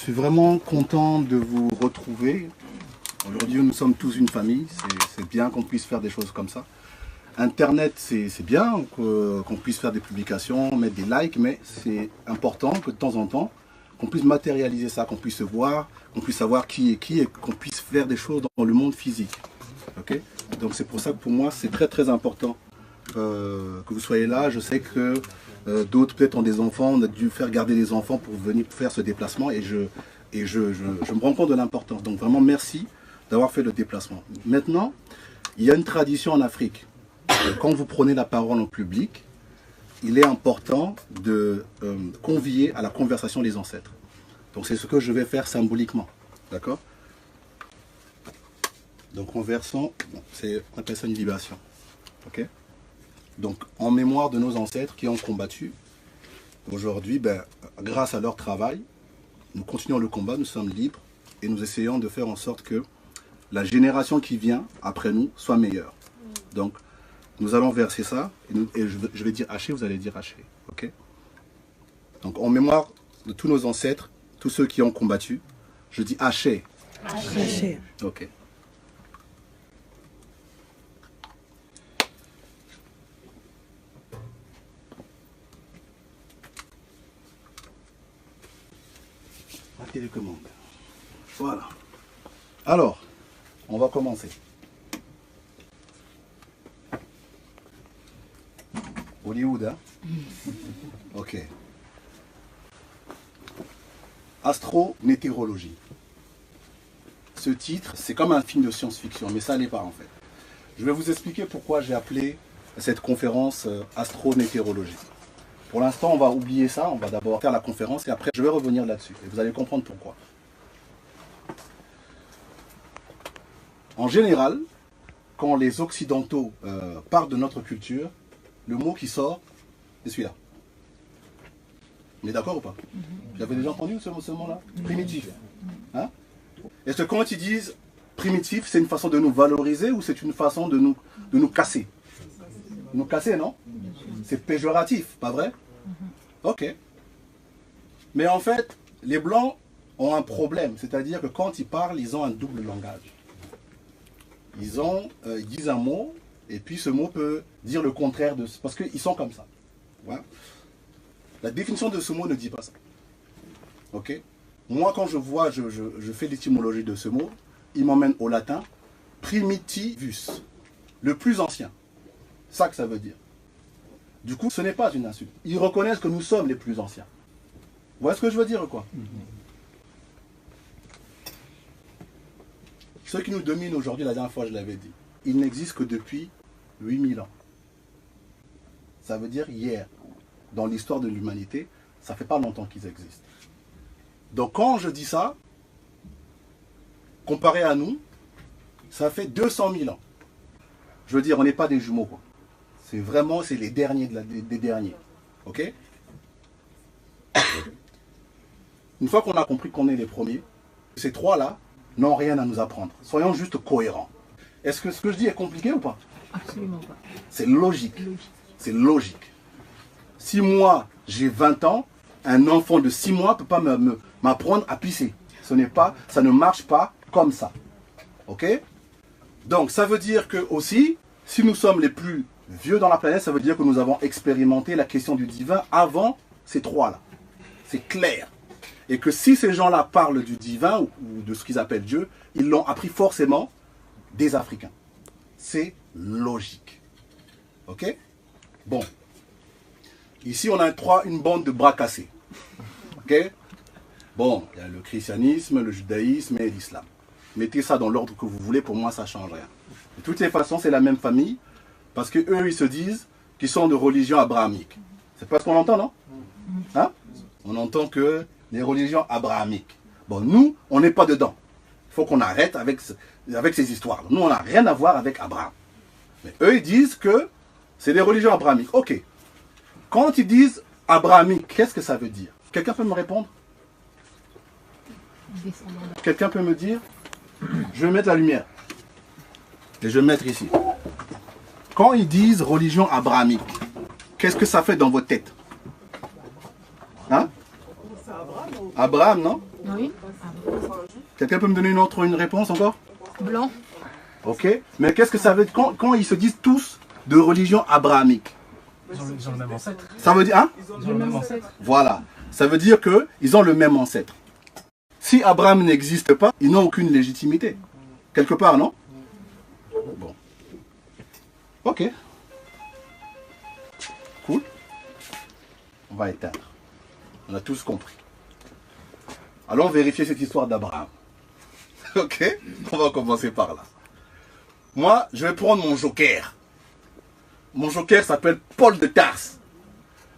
suis vraiment content de vous retrouver. Aujourd'hui, nous sommes tous une famille. C'est bien qu'on puisse faire des choses comme ça. Internet, c'est bien qu'on puisse faire des publications, mettre des likes, mais c'est important que de temps en temps, qu'on puisse matérialiser ça, qu'on puisse se voir, qu'on puisse savoir qui est qui et qu'on puisse faire des choses dans le monde physique. Okay? Donc c'est pour ça que pour moi, c'est très très important que vous soyez là. Je sais que d'autres peut-être ont des enfants, on a dû faire garder les enfants pour venir faire ce déplacement et je me rends compte de l'importance. Donc vraiment merci d'avoir fait le déplacement. Maintenant, il y a une tradition en Afrique. Quand vous prenez la parole en public, il est important de convier à la conversation les ancêtres. Donc c'est ce que je vais faire symboliquement. D'accord? Donc en versant, on appelle ça une libation. Ok? Donc en mémoire de nos ancêtres qui ont combattu, aujourd'hui, grâce à leur travail, nous continuons le combat, nous sommes libres et nous essayons de faire en sorte que la génération qui vient après nous soit meilleure. Donc nous allons verser ça et je vais dire haché, vous allez dire haché. Ok? Donc en mémoire de tous nos ancêtres, tous ceux qui ont combattu, je dis haché. Haché. Ok. La télécommande. Voilà. Alors, on va commencer. Hollywood, hein? Ok. Astrométéorologie. Ce titre, c'est comme un film de science-fiction, mais ça n'est pas en fait. Je vais vous expliquer pourquoi j'ai appelé cette conférence astrométéorologie. Pour l'instant, on va oublier ça, on va d'abord faire la conférence et après je vais revenir là-dessus. Et vous allez comprendre pourquoi. En général, quand les Occidentaux parlent de notre culture, le mot qui sort, c'est celui-là. On est d'accord ou pas? Vous avez déjà entendu ce mot-là? Primitif. Hein? Est-ce que quand ils disent primitif, c'est une façon de nous valoriser ou c'est une façon de nous casser? Nous casser, non? C'est péjoratif, pas vrai? Ok. Mais en fait, les Blancs ont un problème. C'est-à-dire que quand ils parlent, ils ont un double langage. Ils disent un mot, et puis ce mot peut dire le contraire de... Parce qu'ils sont comme ça. Ouais. La définition de ce mot ne dit pas ça. Ok? Moi, quand je fais l'étymologie de ce mot, il m'emmène au latin primitivus, le plus ancien. C'est ça que ça veut dire. Du coup, ce n'est pas une insulte. Ils reconnaissent que nous sommes les plus anciens. Vous voyez ce que je veux dire, quoi? Ceux qui nous dominent aujourd'hui, la dernière fois je l'avais dit, ils n'existent que depuis 8000 ans. Ça veut dire hier. Dans l'histoire de l'humanité, ça ne fait pas longtemps qu'ils existent. Donc quand je dis ça, comparé à nous, ça fait 200 000 ans. Je veux dire, on n'est pas des jumeaux, quoi. C'est vraiment, c'est les derniers des derniers. Ok? Une fois qu'on a compris qu'on est les premiers, ces trois-là n'ont rien à nous apprendre. Soyons juste cohérents. Est-ce que ce que je dis est compliqué ou pas? Absolument pas. C'est logique. C'est logique. Si moi, j'ai 20 ans, un enfant de 6 mois ne peut pas m'apprendre à pisser. Ça ne marche pas comme ça. Ok? Donc, ça veut dire que aussi, si nous sommes les plus vieux dans la planète, ça veut dire que nous avons expérimenté la question du divin avant ces trois-là. C'est clair. Et que si ces gens-là parlent du divin ou de ce qu'ils appellent Dieu, ils l'ont appris forcément des Africains. C'est logique. Ok? Bon. Ici, on a une bande de bras cassés. Ok? Bon, il y a le christianisme, le judaïsme et l'islam. Mettez ça dans l'ordre que vous voulez, pour moi, ça ne change rien. De toutes les façons, c'est la même famille, parce qu'eux, ils se disent qu'ils sont de religion abrahamique. C'est pas ce qu'on entend, non? Hein? On entend que les religions abrahamiques. Bon, nous, on n'est pas dedans. Il faut qu'on arrête avec ces histoires. Nous, on n'a rien à voir avec Abraham. Mais eux, ils disent que c'est des religions abrahamiques. Ok. Quand ils disent abrahamique, qu'est-ce que ça veut dire? Quelqu'un peut me répondre? Quelqu'un peut me dire? Je vais mettre la lumière. Et je vais mettre ici. Quand ils disent religion abrahamique, qu'est-ce que ça fait dans votre tête? Hein? Abraham, non? Ouais. Oui. Quelqu'un peut me donner une réponse encore? Blanc. Ok. Mais qu'est-ce que ça veut dire quand ils se disent tous de religion abrahamique? Ils ont le même ancêtre. Ça veut dire, hein? Ils ont le même ancêtre. Voilà. Ça veut dire qu'ils ont le même ancêtre. Si Abraham n'existe pas, ils n'ont aucune légitimité. Quelque part, non? Bon. Ok. Cool. On va éteindre. On a tous compris. Allons vérifier cette histoire d'Abraham. Ok? On va commencer par là. Moi, je vais prendre mon joker. Mon joker s'appelle Paul de Tarse.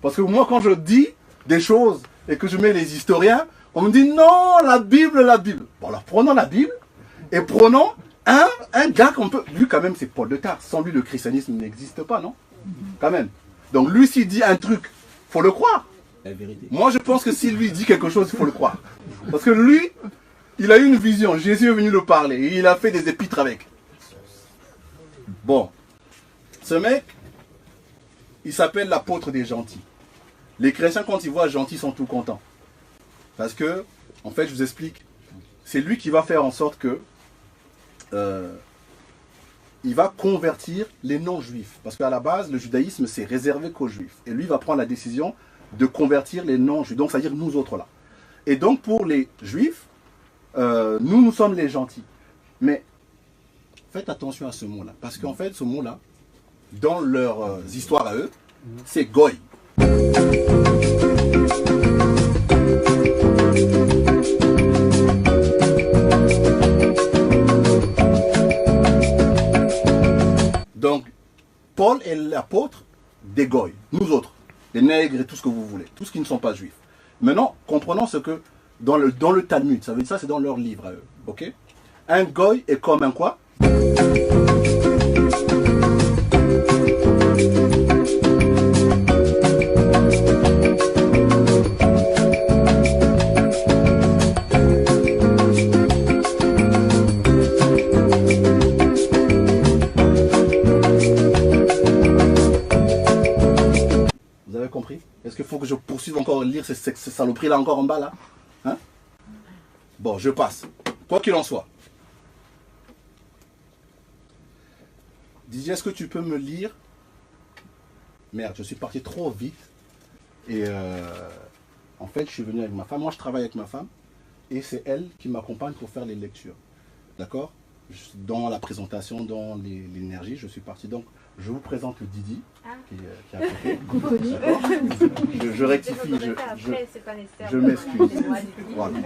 Parce que moi, quand je dis des choses et que je mets les historiens, on me dit non, la Bible, la Bible. Bon, alors prenons la Bible et prenons un gars qu'on peut... Lui, quand même, c'est Paul de Tarse. Sans lui, le christianisme n'existe pas, non? Quand même. Donc, lui, s'il dit un truc, faut le croire. La vérité. Moi, je pense que s'il lui dit quelque chose, il faut le croire. Parce que lui, il a eu une vision. Jésus est venu le parler. Et il a fait des épîtres avec. Bon. Ce mec, il s'appelle l'apôtre des gentils. Les chrétiens, quand ils voient gentil, sont tout contents. Parce que, en fait, je vous explique. C'est lui qui va faire en sorte que il va convertir les non-juifs. Parce qu'à la base, le judaïsme, c'est réservé qu'aux juifs. Et lui, il va prendre la décision de convertir les non-juifs. Donc, c'est-à-dire nous autres là. Et donc, pour les juifs, nous sommes les gentils. Mais faites attention à ce mot-là. Parce qu'en fait, ce mot-là, dans leurs histoires à eux, c'est goy. Donc, Paul est l'apôtre des goy, nous autres, les nègres et tout ce que vous voulez, tous qui ne sont pas juifs. Maintenant, comprenons ce que dans le Talmud, ça veut dire ça, c'est dans leur livre à eux, ok? Un goy est comme un quoi? Vous avez compris? Est-ce qu'il faut que je poursuive encore lire ces saloperies là encore en bas là? Hein? Bon, je passe. Quoi qu'il en soit. Didier, est-ce que tu peux me lire? Merde, je suis parti trop vite. Et en fait, je suis venu avec ma femme. Moi, je travaille avec ma femme. Et c'est elle qui m'accompagne pour faire les lectures. D'accord? Dans la présentation, dans l'énergie, je suis parti. Donc, je vous présente le Didi, qui est à côté. D'accord? Je rectifie, je m'excuse. Voilà.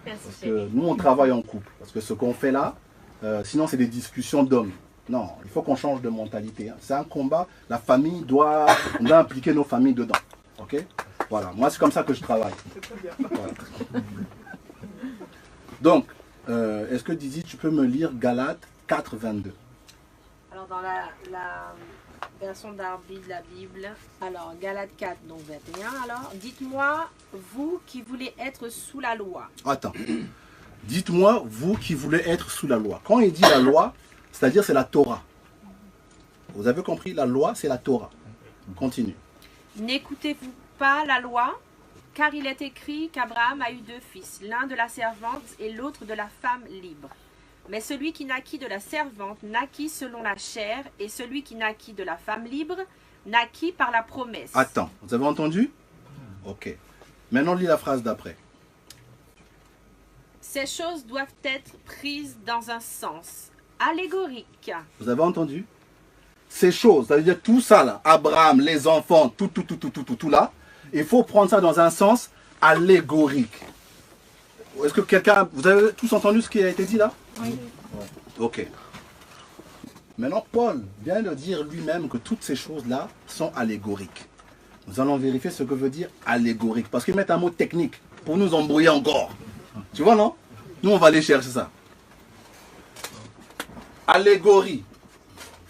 Parce que nous, on travaille en couple. Parce que ce qu'on fait là, sinon, c'est des discussions d'hommes. Non, il faut qu'on change de mentalité. Hein. C'est un combat. La famille doit impliquer nos familles dedans. Ok? Voilà. Moi, c'est comme ça que je travaille. Voilà. Donc, est-ce que Didi, tu peux me lire Galates 4, 22? Alors, dans la version d'Arby de la Bible, alors Galates 4, donc 21, alors, dites-moi, vous qui voulez être sous la loi. Attends. Dites-moi, vous qui voulez être sous la loi. Quand il dit la loi, c'est-à-dire c'est la Torah. Vous avez compris? La loi, c'est la Torah. Continue. N'écoutez-vous pas la loi? Car il est écrit qu'Abraham a eu 2 fils, l'un de la servante et l'autre de la femme libre. Mais celui qui naquit de la servante naquit selon la chair, et celui qui naquit de la femme libre naquit par la promesse. Attends, vous avez entendu? Ok. Maintenant, lis la phrase d'après. Ces choses doivent être prises dans un sens allégorique. Vous avez entendu? Ces choses, ça veut dire tout ça là, Abraham, les enfants, tout là, il faut prendre ça dans un sens allégorique. Est-ce que quelqu'un, vous avez tous entendu ce qui a été dit là? Oui. Ok. Maintenant, Paul vient de dire lui-même que toutes ces choses-là sont allégoriques. Nous allons vérifier ce que veut dire allégorique, parce qu'ils mettent un mot technique pour nous embrouiller encore. Tu vois, non? Nous, on va aller chercher ça. Allégorie,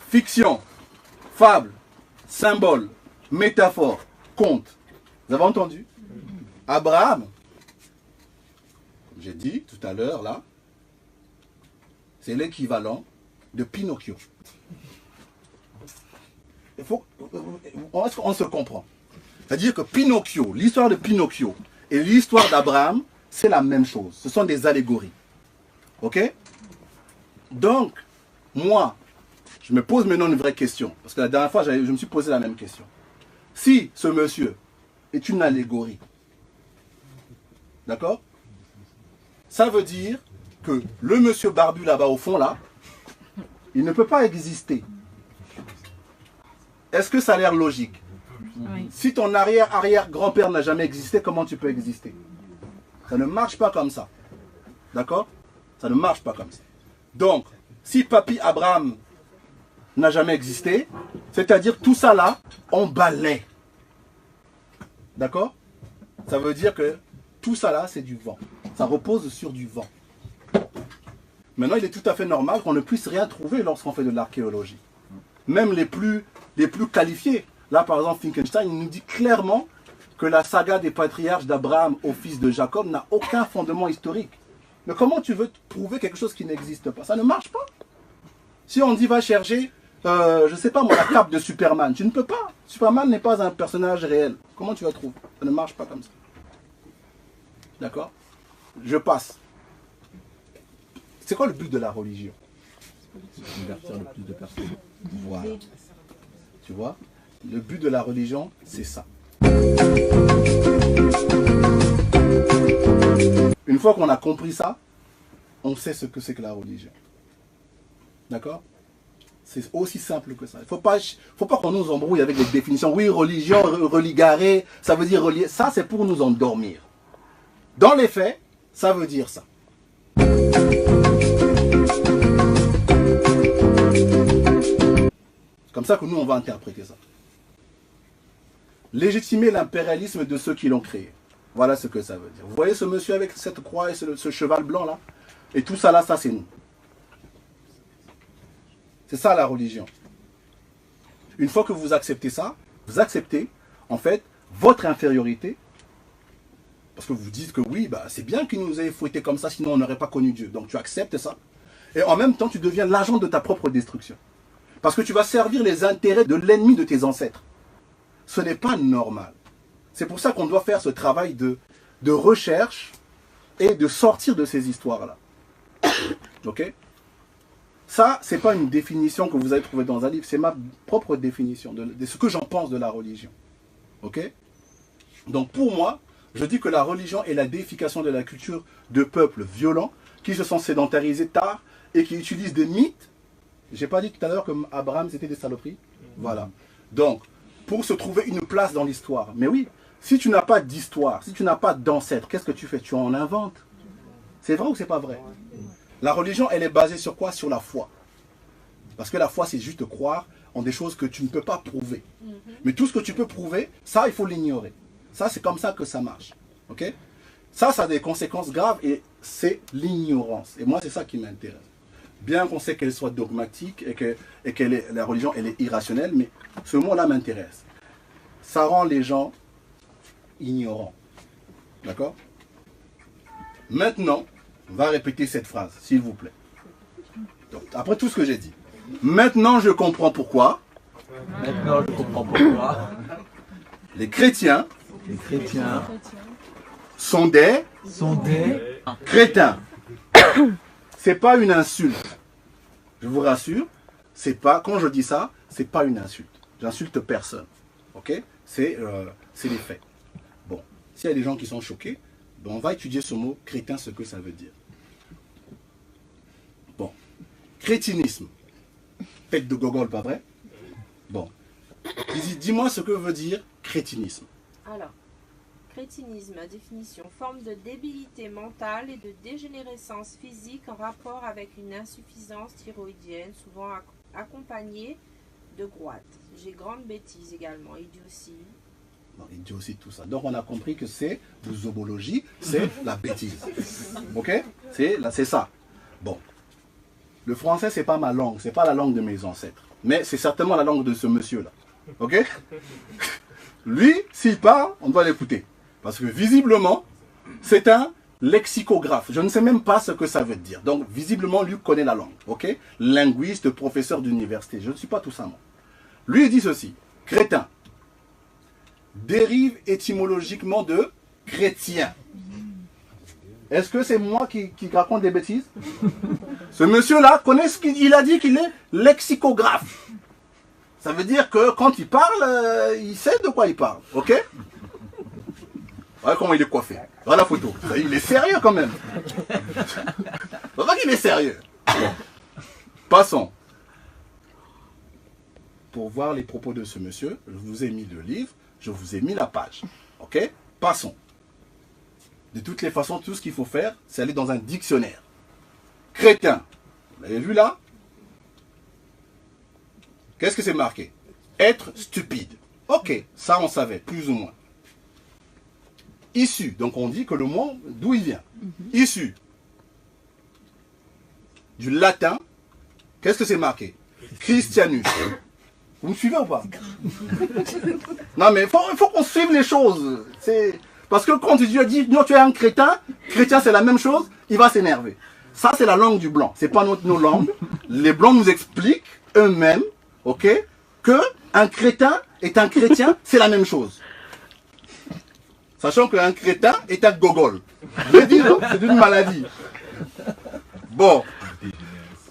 fiction, fable, symbole, métaphore, conte. Vous avez entendu? Abraham, comme j'ai dit tout à l'heure là, c'est l'équivalent de Pinocchio. Est-ce qu'on se comprend? C'est-à-dire que Pinocchio, l'histoire de Pinocchio et l'histoire d'Abraham, c'est la même chose. Ce sont des allégories. Ok? Donc, moi, je me pose maintenant une vraie question. Parce que la dernière fois, je me suis posé la même question. Si ce monsieur est une allégorie, d'accord? Ça veut dire que le monsieur barbu là-bas au fond, là, il ne peut pas exister. Est-ce que ça a l'air logique? Oui. Si ton arrière-arrière-grand-père n'a jamais existé, comment tu peux exister? Ça ne marche pas comme ça. D'accord? Ça ne marche pas comme ça. Donc, si Papy Abraham n'a jamais existé, c'est-à-dire tout ça là, on balaie. D'accord? Ça veut dire que tout ça là, c'est du vent. Ça repose sur du vent. Maintenant, il est tout à fait normal qu'on ne puisse rien trouver lorsqu'on fait de l'archéologie. Même les plus qualifiés. Là, par exemple, Finkelstein, il nous dit clairement que la saga des patriarches d'Abraham au fils de Jacob n'a aucun fondement historique. Mais comment tu veux prouver quelque chose qui n'existe pas? Ça ne marche pas. Si on dit va chercher, je ne sais pas moi, la cape de Superman, tu ne peux pas. Superman n'est pas un personnage réel. Comment tu vas trouver? Ça ne marche pas comme ça. D'accord? Je passe. C'est quoi le but de la religion? Convertir le plus de personnes. Voilà. Tu vois? Le but de la religion, c'est ça. Une fois qu'on a compris ça, on sait ce que c'est que la religion. D'accord? C'est aussi simple que ça. Il ne faut pas qu'on nous embrouille avec les définitions. Oui, religion, religaré, ça veut dire relier. Ça, c'est pour nous endormir. Dans les faits, ça veut dire ça. C'est comme ça que nous, on va interpréter ça. Légitimer l'impérialisme de ceux qui l'ont créé. Voilà ce que ça veut dire. Vous voyez ce monsieur avec cette croix et ce cheval blanc là? Et tout ça là, ça c'est nous. C'est ça la religion. Une fois que vous acceptez ça, vous acceptez en fait votre infériorité. Parce que vous dites que oui, bah, c'est bien qu'il nous ait fouettés comme ça, sinon on n'aurait pas connu Dieu. Donc tu acceptes ça. Et en même temps, tu deviens l'agent de ta propre destruction. Parce que tu vas servir les intérêts de l'ennemi de tes ancêtres. Ce n'est pas normal. C'est pour ça qu'on doit faire ce travail de recherche et de sortir de ces histoires-là. Ok? Ça, ce n'est pas une définition que vous avez trouvée dans un livre, c'est ma propre définition de ce que j'en pense de la religion. Ok? Donc pour moi, je dis que la religion est la déification de la culture de peuples violents qui se sont sédentarisés tard et qui utilisent des mythes. J'ai pas dit tout à l'heure que Abraham c'était des saloperies? Voilà. Donc, pour se trouver une place dans l'histoire. Mais oui, si tu n'as pas d'histoire, si tu n'as pas d'ancêtre, qu'est-ce que tu fais? Tu en inventes. C'est vrai ou c'est pas vrai? La religion, elle est basée sur quoi? Sur la foi. Parce que la foi, c'est juste croire en des choses que tu ne peux pas prouver. Mais tout ce que tu peux prouver, ça, il faut l'ignorer. Ça, c'est comme ça que ça marche. Ok? Ça a des conséquences graves et c'est l'ignorance. Et moi, c'est ça qui m'intéresse. Bien qu'on sait qu'elle soit dogmatique et que la religion, elle est irrationnelle, mais ce mot-là m'intéresse. Ça rend les gens ignorants. D'accord? Maintenant, on va répéter cette phrase, s'il vous plaît. Donc, après tout ce que j'ai dit. Maintenant, je comprends pourquoi. Maintenant, je comprends pourquoi Les chrétiens sont des crétins. C'est pas une insulte. Je vous rassure, c'est pas, quand je dis ça, c'est pas une insulte. J'insulte personne. Ok? C'est les faits. Bon, s'il y a des gens qui sont choqués, ben on va étudier ce mot crétin, ce que ça veut dire. Bon. Crétinisme. Tête de gogol, pas vrai? Bon. Dis-moi ce que veut dire crétinisme. Alors, crétinisme, définition, forme de débilité mentale et de dégénérescence physique en rapport avec une insuffisance thyroïdienne, souvent accompagnée de goites. J'ai grande bêtise également, idiotie. Non, idiotie, tout ça. Donc on a compris que c'est de zoologie, c'est la bêtise. Ok? C'est ça. Bon. Le français, c'est pas ma langue, c'est pas la langue de mes ancêtres. Mais c'est certainement la langue de ce monsieur-là. Ok? Lui, s'il parle, on doit l'écouter. Parce que visiblement, c'est un lexicographe. Je ne sais même pas ce que ça veut dire. Donc, visiblement, lui connaît la langue. Ok? Linguiste, professeur d'université. Je ne suis pas tout ça, moi. Lui, il dit ceci. Crétin dérive étymologiquement de chrétien. Est-ce que c'est moi qui raconte des bêtises? Ce monsieur-là connaît ce qu'il a dit qu'il est lexicographe. Ça veut dire que quand il parle, il sait de quoi il parle. Ok? Voilà comment il est coiffé. Voilà la photo. Il est sérieux quand même. On voit qu'il est sérieux. Bon. Passons. Pour voir les propos de ce monsieur, je vous ai mis le livre, je vous ai mis la page. Ok? Passons. De toutes les façons, tout ce qu'il faut faire, c'est aller dans un dictionnaire. Crétin. Vous l'avez vu là? Qu'est-ce que c'est marqué? Être stupide. Ok, ça on savait, plus ou moins. Issu. Donc on dit que le mot, d'où il vient? Issu. Du latin. Qu'est-ce que c'est marqué? Christianus. Vous me suivez ou pas? Non mais il faut qu'on suive les choses. Parce que quand Dieu dit, non tu es un crétin, chrétien c'est la même chose, il va s'énerver. Ça c'est la langue du blanc, c'est pas nos langues. Les blancs nous expliquent eux-mêmes, ok, que un crétin est un chrétien, c'est la même chose. Sachant qu'un crétin est un gogol. Je l'ai dit, non? C'est une maladie. Bon.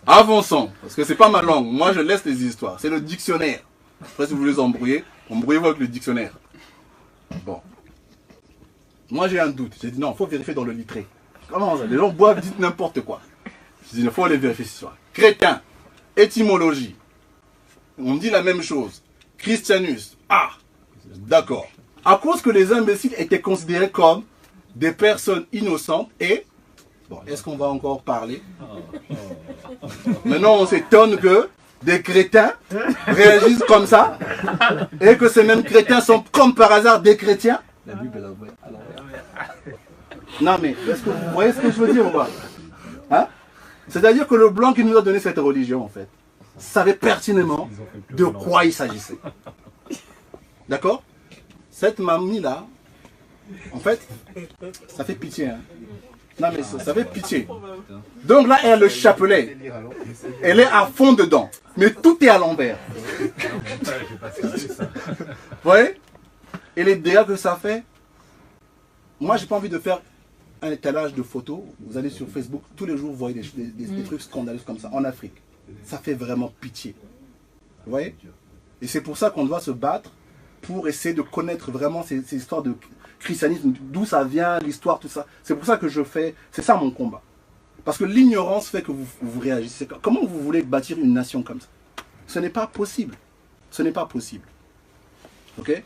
Avançons, parce que c'est pas ma langue. Moi, je laisse les histoires. C'est le dictionnaire. Après, si vous voulez embrouillez-vous avec le dictionnaire. Bon. Moi, j'ai un doute. J'ai dit non, il faut vérifier dans le littré. Comment ça? Les gens boivent, disent n'importe quoi. Je dis, il faut aller vérifier ce soir. Crétin, étymologie. On dit la même chose. Christianus. Ah, d'accord. À cause que les imbéciles étaient considérés comme des personnes innocentes et... Bon, est-ce qu'on va encore parler? Maintenant, on s'étonne que des crétins réagissent comme ça et que ces mêmes crétins sont comme par hasard des chrétiens. La Bible, elle envoie à l'envers. Non, mais est-ce que vous voyez ce que je veux dire ou pas? Hein? C'est-à-dire que le blanc qui nous a donné cette religion, en fait, savait pertinemment de quoi il s'agissait. D'accord? Cette mamie-là, en fait, ça fait pitié. Hein? Non, mais ça fait pitié. Donc là, elle a le chapelet. Elle est à fond dedans. Mais tout est à l'envers. Vous voyez? Et les dégâts que ça fait. Moi, j'ai pas envie de faire un étalage de photos. Vous allez sur Facebook, tous les jours, vous voyez des trucs scandaleux comme ça, en Afrique. Ça fait vraiment pitié. Vous voyez? Et c'est pour ça qu'on doit se battre pour essayer de connaître vraiment ces histoires de christianisme, d'où ça vient, l'histoire, tout ça. C'est pour ça que je fais, c'est ça mon combat. Parce que l'ignorance fait que vous réagissez. Comment vous voulez bâtir une nation comme ça? Ce n'est pas possible. Ce n'est pas possible. Ok?